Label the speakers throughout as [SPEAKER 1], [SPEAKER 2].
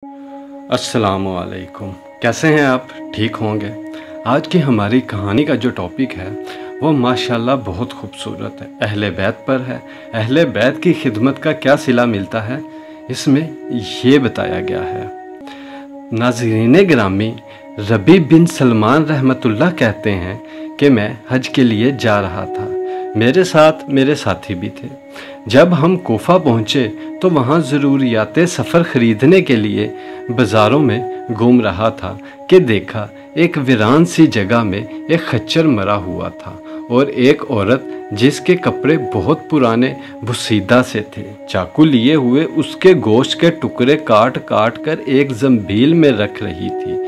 [SPEAKER 1] अस्सलामुअलैकुम। कैसे हैं आप? ठीक होंगे। आज की हमारी कहानी का जो टॉपिक है वो माशाल्लाह बहुत खूबसूरत है, अहले बैत पर है। अहले बैत की खिदमत का क्या सिला मिलता है इसमें ये बताया गया है। नाज़रीन गिरामी, रबी बिन सलमान रहमतुल्लाह कहते हैं कि मैं हज के लिए जा रहा था। मेरे साथ मेरे साथी भी थे। जब हम कोफा पहुँचे तो वहाँ ज़रूरियात सफ़र ख़रीदने के लिए बाज़ारों में घूम रहा था कि देखा एक वीरान सी जगह में एक खच्चर मरा हुआ था और एक औरत जिसके कपड़े बहुत पुराने बुसीदा से थे, चाकू लिए हुए उसके गोश्त के टुकड़े काट काट कर एक ज़ंबील में रख रही थी।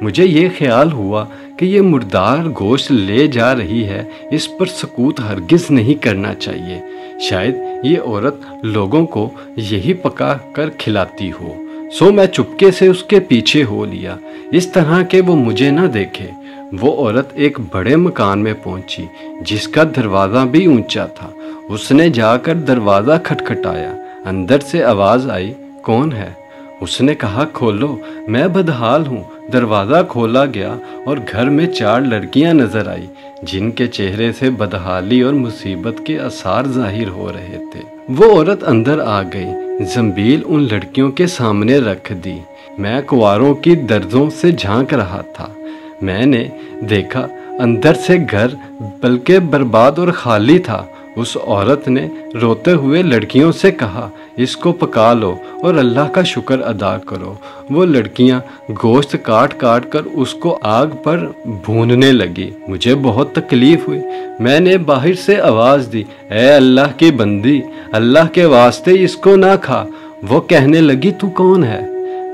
[SPEAKER 1] मुझे ये ख्याल हुआ कि ये मुर्दार गोश्त ले जा रही है, इस पर सकूत हरगिज़ नहीं करना चाहिए। शायद ये औरत लोगों को यही पका कर खिलाती हो। सो मैं चुपके से उसके पीछे हो लिया, इस तरह के वो मुझे न देखे। वो औरत एक बड़े मकान में पहुंची जिसका दरवाज़ा भी ऊंचा था। उसने जाकर दरवाज़ा खटखटाया। अंदर से आवाज़ आई, कौन है? उसने कहा, खोलो, मैं बदहाल हूँ। दरवाज़ा खोला गया और घर में 4 लड़कियां नज़र आई जिनके चेहरे से बदहाली और मुसीबत के आसार जाहिर हो रहे थे। वो औरत अंदर आ गई, ज़ंबील उन लड़कियों के सामने रख दी। मैं कुंवारों की दर्जों से झांक रहा था। मैंने देखा अंदर से घर बल्कि बर्बाद और खाली था। उस औरत ने रोते हुए लड़कियों से कहा, इसको पका लो और अल्लाह का शुक्र अदा करो। वो लड़कियां गोश्त काट काट कर उसको आग पर भूनने लगी। मुझे बहुत तकलीफ़ हुई। मैंने बाहर से आवाज़ दी, ए अल्लाह की बंदी, अल्लाह के वास्ते इसको ना खा। वो कहने लगी, तू कौन है?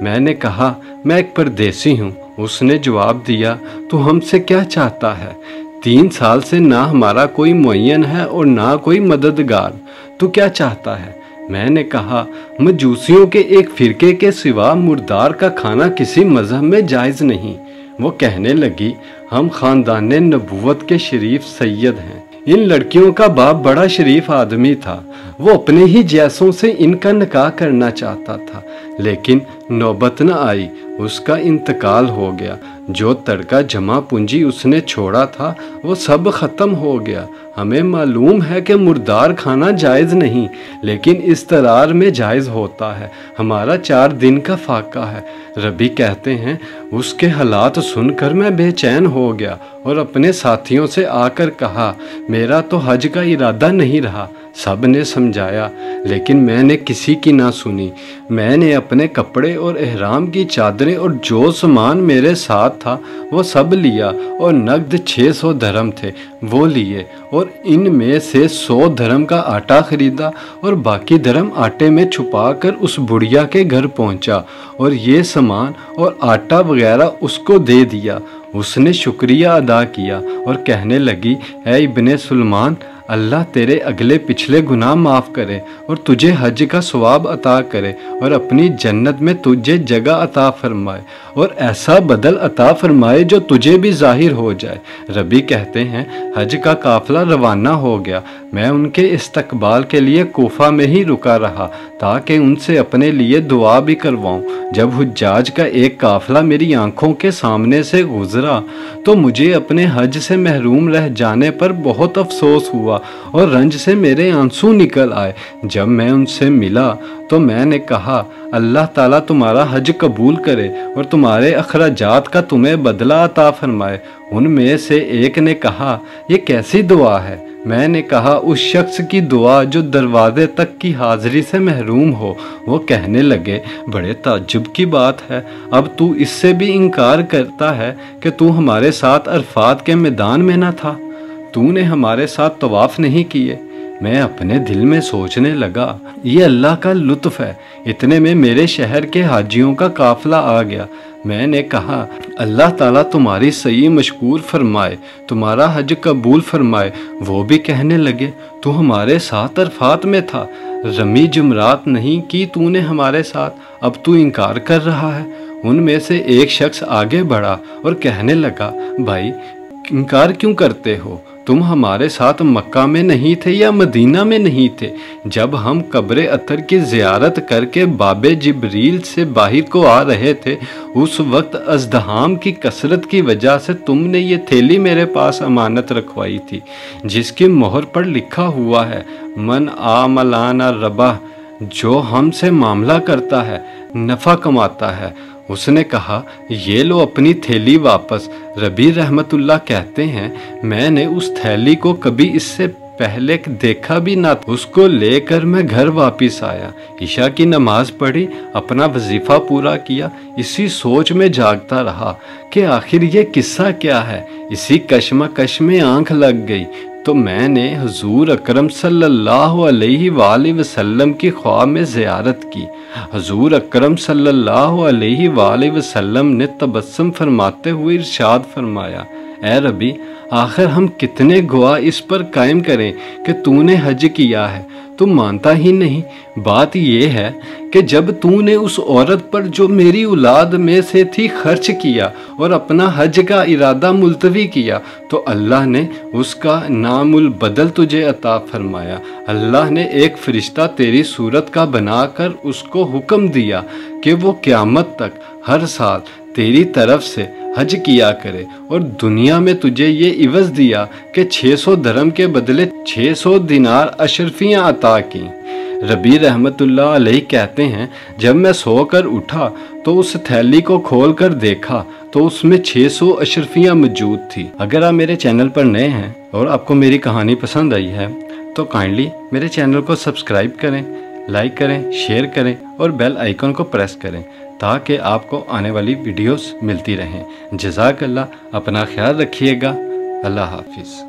[SPEAKER 1] मैंने कहा, मैं एक परदेसी हूँ। उसने जवाब दिया, तू हमसे क्या चाहता है? 3 साल से ना हमारा कोई मुअय्यन है और ना कोई मददगार। तू क्या चाहता है? मैंने कहा, मजूसियों के एक फ़िरके के सिवा मुर्दार का खाना किसी मज़हब में जायज़ नहीं। वो कहने लगी, हम ख़ानदान नबूवत के शरीफ सैयद हैं। इन लड़कियों का बाप बड़ा शरीफ आदमी था। वो अपने ही जैसों से इनका निकाह करना चाहता था, लेकिन नौबत न आई। उसका इंतकाल हो गया। जो तड़का जमा पूंजी उसने छोड़ा था वो सब ख़त्म हो गया। हमें मालूम है कि मुर्दार खाना जायज़ नहीं, लेकिन इस तरार में जायज़ होता है। हमारा 4 दिन का फाका है। रबी कहते हैं, उसके हालात सुनकर मैं बेचैन हो गया और अपने साथियों से आकर कहा, मेरा तो हज का इरादा नहीं रहा। सब ने समझाया, लेकिन मैंने किसी की ना सुनी। मैंने अपने कपड़े और एहराम की चादरें और जो सामान मेरे साथ था वो सब लिया और नगद 600 दरहम थे वो लिए और इनमें से 100 दरहम का आटा खरीदा और बाकी दरहम आटे में छुपा कर उस बुढ़िया के घर पहुंचा और ये सामान और आटा वगैरह उसको दे दिया। उसने शुक्रिया अदा किया और कहने लगी, ऐ इब्ने सुलेमान, अल्लाह तेरे अगले पिछले गुनाह माफ़ करे और तुझे हज का सवाब अता करे और अपनी जन्नत में तुझे जगह अता फरमाए और ऐसा बदल अता फरमाए जो तुझे भी जाहिर हो जाए। रबी कहते हैं, हज का काफ़िला रवाना हो गया। मैं उनके इस्तकबाल के लिए कोफा में ही रुका रहा ताकि उनसे अपने लिए दुआ भी करवाऊँ। जब हुज्जाज का एक काफ़िला मेरी आंखों के सामने से गुजरा तो मुझे अपने हज से महरूम रह जाने पर बहुत अफसोस हुआ और रंज से मेरे आंसू निकल आए। जब मैं उनसे मिला तो मैंने कहा, अल्लाह ताला तुम्हारा हज कबूल करे और तुम्हारे अखराजात का तुम्हें बदला अता फरमाए। उनमें से एक ने कहा, ये कैसी दुआ है? मैंने कहा, उस शख्स की दुआ जो दरवाजे तक की हाजिरी से महरूम हो। वो कहने लगे, बड़े ताज्जुब की बात है, अब तू इससे भी इनकार करता है कि तू हमारे साथ अरफात के मैदान में न था? तूने हमारे साथ तवाफ़ नहीं किए? मैं अपने दिल में सोचने लगा, ये अल्लाह का लुत्फ़ है। इतने में मेरे शहर के हाजियों का काफ़िला आ गया। मैंने कहा, अल्लाह ताला तुम्हारी सही मशकूर फरमाए, तुम्हारा हज कबूल फरमाए। वो भी कहने लगे, तू हमारे साथ अरफात में था, रमी जुमरात नहीं की तूने हमारे साथ, अब तू इनकार कर रहा है। उनमें से एक शख्स आगे बढ़ा और कहने लगा, भाई इनकार क्यों करते हो? تم ہمارے ساتھ مکہ میں نہیں تھے یا مدینہ میں نہیں تھے جب ہم قبر اطہر کی زیارت کر کے باب جبریل سے باہر کو آ رہے تھے؟ اس وقت ازدحام کی کثرت کی وجہ سے تم نے یہ تھیلی میرے پاس امانت رکھوائی تھی جس کی مہر پر لکھا ہوا ہے من عاملنا ربح، جو ہم سے معاملہ کرتا ہے نفع کماتا ہے۔ اس نے کہا یہ لو اپنی تھیلی واپس۔ ربیع رحمت اللہ کہتے ہیں میں نے اس تھیلی کو کبھی اس سے پہلے دیکھا بھی نہ تھا، اس کو لے کر میں گھر واپس آیا، عشاء کی نماز پڑھی، اپنا وظیفہ پورا کیا، اسی سوچ میں جاگتا رہا کہ آخر یہ قصہ کیا ہے۔ اسی کشمکش میں آنکھ لگ گئی تو میں نے حضور اکرم صلی اللہ علیہ وآلہ وسلم کی خواب میں زیارت کی۔ حضور اکرم صلی اللہ علیہ وآلہ وسلم نے تبسم فرماتے ہوئے ارشاد فرمایا اے ربی، آخر ہم کتنے گواہ اس پر قائم کریں کہ تو نے حج کیا ہے، تو مانتا ہی نہیں۔ بات یہ ہے کہ جب تو نے اس عورت پر جو میری اولاد میں سے تھی خرچ کیا اور اپنا حج کا ارادہ ملتوی کیا تو اللہ نے اس کا نام البدل تجھے عطا فرمایا۔ اللہ نے ایک فرشتہ تیری صورت کا بنا کر اس کو حکم دیا کہ وہ قیامت تک ہر سال تیری طرف سے حج کیا کرے، اور دنیا میں تجھے یہ عوض دیا کہ 600 درہم کے بدلے 600 دینار اشرفیاں عطا کی۔ ربیع رحمت اللہ علیہ کہتے ہیں جب میں سو کر اٹھا تو اس تھیلی کو کھول کر دیکھا تو اس میں 600 اشرفیاں موجود تھی۔ اگر آپ میرے چینل پر نئے ہیں اور آپ کو میری کہانی پسند آئی ہے تو کائنڈلی میرے چینل کو سبسکرائب کریں، لائک کریں، شیئر کریں اور بیل آئیکن کو پریس کریں تاکہ آپ کو آنے والی ویڈیوز ملتی رہیں۔ جزاک اللہ، اپنا خیال رکھیے گا، اللہ حافظ۔